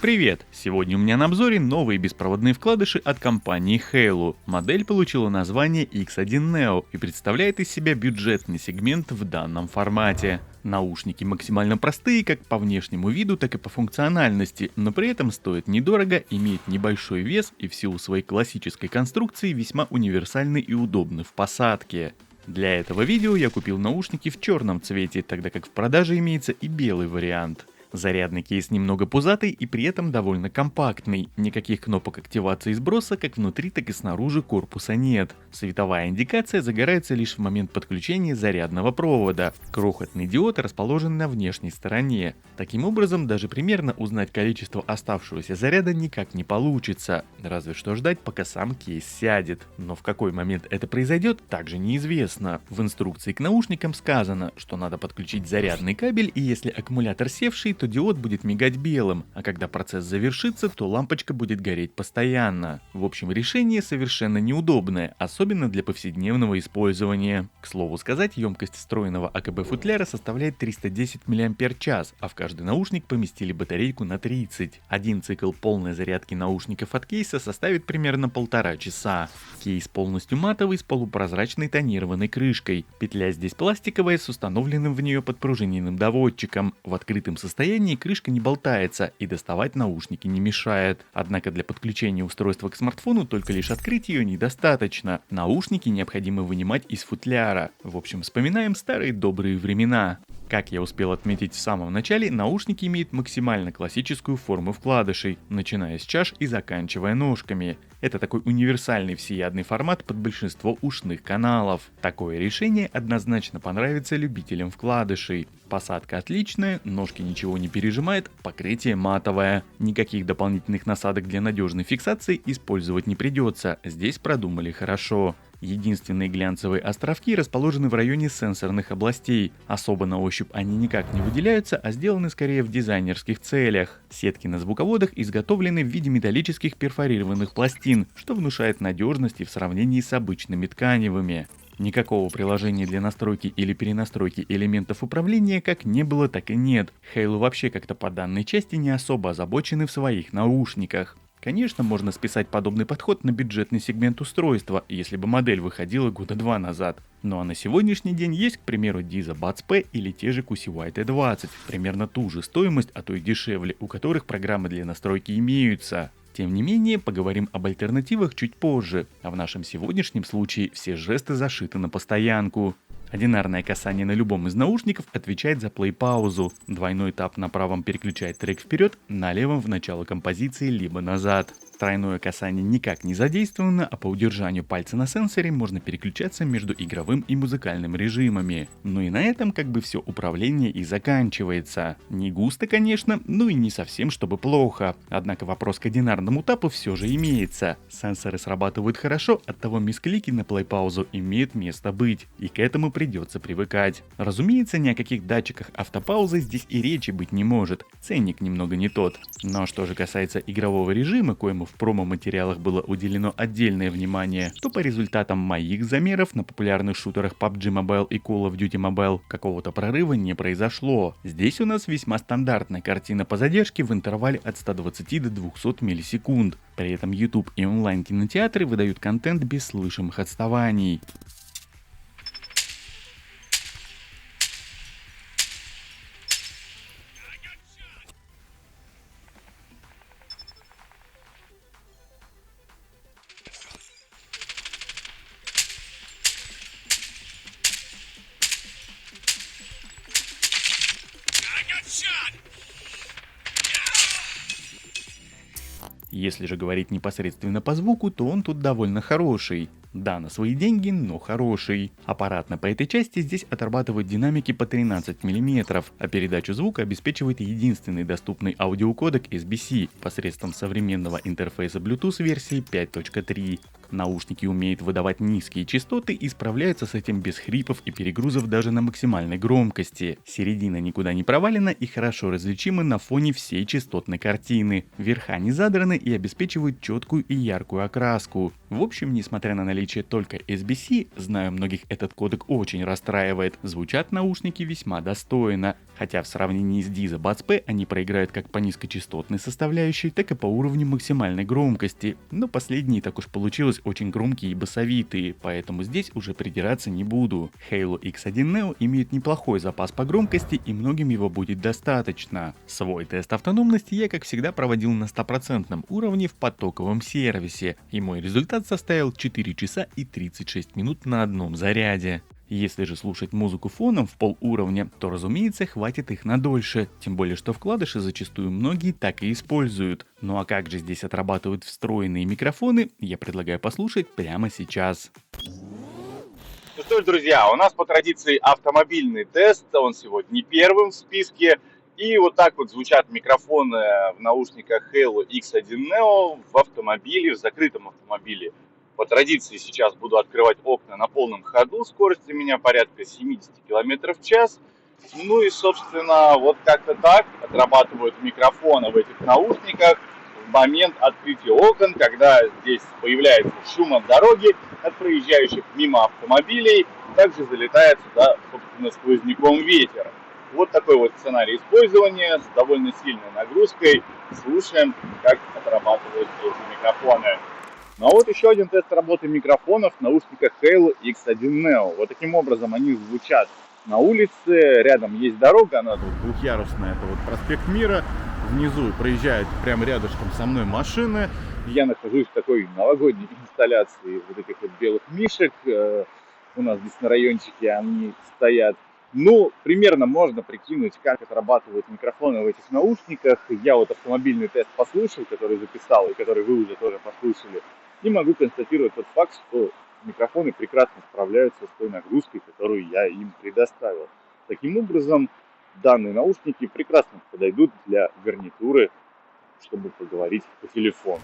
Привет! Сегодня у меня на обзоре новые беспроводные вкладыши от компании Hailu. Модель получила название X1 Neo и представляет из себя бюджетный сегмент в данном формате. Наушники максимально простые как по внешнему виду, так и по функциональности, но при этом стоят недорого, имеют небольшой вес и в силу своей классической конструкции весьма универсальны и удобны в посадке. Для этого видео я купил наушники в черном цвете, тогда как в продаже имеется и белый вариант. Зарядный кейс немного пузатый и при этом довольно компактный. Никаких кнопок активации и сброса как внутри, так и снаружи корпуса нет. Световая индикация загорается лишь в момент подключения зарядного провода. Крохотный диод расположен на внешней стороне. Таким образом, даже примерно узнать количество оставшегося заряда никак не получится. Разве что ждать, пока сам кейс сядет. Но в какой момент это произойдет, также неизвестно. В инструкции к наушникам сказано, что надо подключить зарядный кабель, и если аккумулятор севший, то диод будет мигать белым, а когда процесс завершится, то лампочка будет гореть постоянно. В общем, решение совершенно неудобное, особенно для повседневного использования. К слову сказать, емкость встроенного АКБ футляра составляет 310 мАч, а в каждый наушник поместили батарейку на 30. Один цикл полной зарядки наушников от кейса составит примерно 1,5 часа. Кейс полностью матовый с полупрозрачной тонированной крышкой. Петля здесь пластиковая с установленным в нее подпружиненным доводчиком. В открытом состоянии крышка не болтается и доставать наушники не мешает. Однако для подключения устройства к смартфону только лишь открыть ее недостаточно. Наушники необходимо вынимать из футляра. В общем, вспоминаем старые добрые времена. Как я успел отметить в самом начале, наушники имеют максимально классическую форму вкладышей, начиная с чаш и заканчивая ножками. Это такой универсальный всеядный формат под большинство ушных каналов. Такое решение однозначно понравится любителям вкладышей. Посадка отличная, ножки ничего не пережимает, покрытие матовое. Никаких дополнительных насадок для надежной фиксации использовать не придется, здесь продумали хорошо. Единственные глянцевые островки расположены в районе сенсорных областей. Особо на ощупь они никак не выделяются, а сделаны скорее в дизайнерских целях. Сетки на звуководах изготовлены в виде металлических перфорированных пластин, что внушает надежности в сравнении с обычными тканевыми. Никакого приложения для настройки или перенастройки элементов управления как не было, так и нет. Hailu вообще как-то по данной части не особо озабочены в своих наушниках. Конечно, можно списать подобный подход на бюджетный сегмент устройства, если бы модель выходила года 2 назад. Ну а на сегодняшний день есть, к примеру, Deezer Buds P или те же QC T20, примерно ту же стоимость, а то и дешевле, у которых программы для настройки имеются. Тем не менее, поговорим об альтернативах чуть позже, а в нашем сегодняшнем случае все жесты зашиты на постоянку. Одинарное касание на любом из наушников отвечает за плей-паузу. Двойной тап на правом переключает трек вперед, на левом в начало композиции либо назад. Тройное касание никак не задействовано, а по удержанию пальца на сенсоре можно переключаться между игровым и музыкальным режимами. Ну и на этом как бы все управление и заканчивается. Не густо, конечно, но и не совсем чтобы плохо. Однако вопрос к одинарному тапу все же имеется. Сенсоры срабатывают хорошо, оттого мисклики на плей-паузу имеют место быть. И к этому придется привыкать. Разумеется, ни о каких датчиках автопаузы здесь и речи быть не может. Ценник немного не тот. Но что же касается игрового режима, коему в промо-материалах было уделено отдельное внимание, то по результатам моих замеров на популярных шутерах PUBG Mobile и Call of Duty Mobile какого-то прорыва не произошло. Здесь у нас весьма стандартная картина по задержке в интервале от 120 до 200 миллисекунд. При этом YouTube и онлайн-кинотеатры выдают контент без слышимых отставаний. Если же говорить непосредственно по звуку, то он тут довольно хороший. Да, на свои деньги, но хороший. Аппаратно по этой части здесь отрабатывают динамики по 13 мм, а передачу звука обеспечивает единственный доступный аудиокодек SBC посредством современного интерфейса Bluetooth версии 5.3. Наушники умеют выдавать низкие частоты и справляются с этим без хрипов и перегрузов даже на максимальной громкости. Середина никуда не провалена и хорошо различима на фоне всей частотной картины. Верха не задраны и обеспечивают четкую и яркую окраску. В общем, несмотря на наличие только SBC, знаю, многих этот кодек очень расстраивает. Звучат наушники весьма достойно. Хотя в сравнении с Deezer Buds P они проиграют как по низкочастотной составляющей, так и по уровню максимальной громкости, но последние так уж получилось очень громкие и басовитые, поэтому здесь уже придираться не буду. Halo X1 Neo имеет неплохой запас по громкости и многим его будет достаточно. Свой тест автономности я как всегда проводил на 100% уровне в потоковом сервисе, и мой результат составил 4 часа и 36 минут на одном заряде. Если же слушать музыку фоном в полуровня, то разумеется хватит их на дольше, тем более что вкладыши зачастую многие так и используют. Ну а как же здесь отрабатывают встроенные микрофоны, я предлагаю послушать прямо сейчас. Ну что ж, друзья, у нас по традиции автомобильный тест, он сегодня первым в списке. И вот так вот звучат микрофоны в наушниках Halo X1 Neo в автомобиле, в закрытом автомобиле. По традиции сейчас буду открывать окна на полном ходу, скорость у меня порядка 70 км в час. Ну и, собственно, вот как-то так отрабатывают микрофоны в этих наушниках в момент открытия окон, когда здесь появляется шум от дороги, от проезжающих мимо автомобилей, также залетает сюда, собственно, сквозняком ветер. Вот такой вот сценарий использования с довольно сильной нагрузкой. Слушаем, как отрабатывают эти микрофоны. Ну а вот еще один тест работы микрофонов в наушниках Halo X1 Neo. Вот таким образом они звучат на улице, рядом есть дорога, она тут двухъярусная, это вот проспект Мира. Внизу проезжают прямо рядышком со мной машины. Я нахожусь в такой новогодней инсталляции вот этих вот белых мишек. У нас здесь на райончике они стоят. Ну, примерно можно прикинуть, как отрабатывают микрофоны в этих наушниках. Я вот автомобильный тест послушал, который записал, и который вы уже тоже послушали. И могу констатировать тот факт, что микрофоны прекрасно справляются с той нагрузкой, которую я им предоставил. Таким образом, данные наушники прекрасно подойдут для гарнитуры, чтобы поговорить по телефону.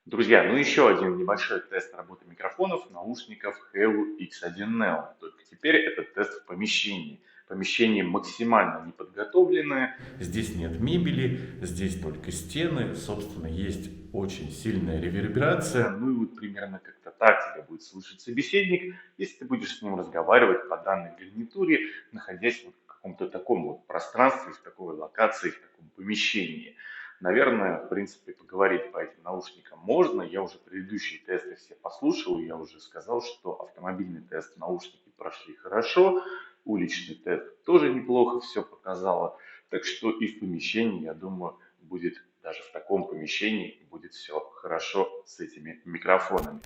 Друзья, ну еще один небольшой тест работы микрофонов наушников Halo X1 Neo. Только теперь этот тест в помещении. Помещение максимально неподготовленное. Здесь нет мебели, здесь только стены. Собственно, есть очень сильная реверберация. Ну и вот примерно как-то так тебя будет слышать собеседник, если ты будешь с ним разговаривать по данной гарнитуре, находясь вот в каком-то таком вот пространстве, в такой локации, в таком помещении. Наверное, в принципе, поговорить по этим наушникам можно. Я уже предыдущие тесты все послушал. Я уже сказал, что автомобильный тест наушники прошли хорошо. Уличный тест тоже неплохо все показало. Так что и в помещении, я думаю, будет, даже в таком помещении, будет все хорошо с этими микрофонами.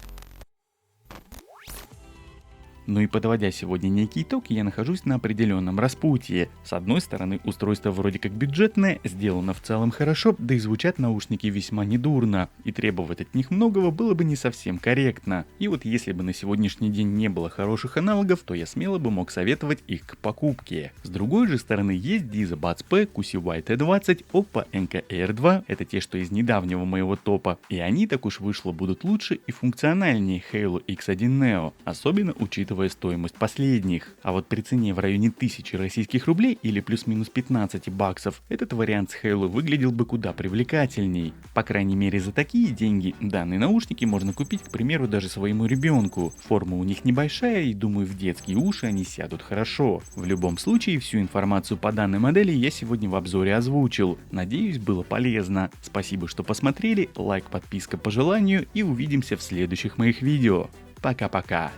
Ну и подводя сегодня некий итог, я нахожусь на определенном распутье. С одной стороны, устройство вроде как бюджетное, сделано в целом хорошо, да и звучат наушники весьма недурно, и требовать от них многого было бы не совсем корректно. И вот если бы на сегодняшний день не было хороших аналогов, то я смело бы мог советовать их к покупке. С другой же стороны, есть Deezer Buds P, QCY T20, Oppo Enco Air2, это те, что из недавнего моего топа, и они, так уж вышло, будут лучше и функциональнее Halo X1 Neo, особенно учитывая стоимость последних. А вот при цене в районе 1000 российских рублей или плюс-минус 15 баксов, этот вариант с Halo выглядел бы куда привлекательней. По крайней мере, за такие деньги данные наушники можно купить, к примеру, даже своему ребенку. Форма у них небольшая, и думаю, в детские уши они сядут хорошо. В любом случае, всю информацию по данной модели я сегодня в обзоре озвучил. Надеюсь, было полезно. Спасибо, что посмотрели, лайк, подписка по желанию, и увидимся в следующих моих видео. Пока-пока.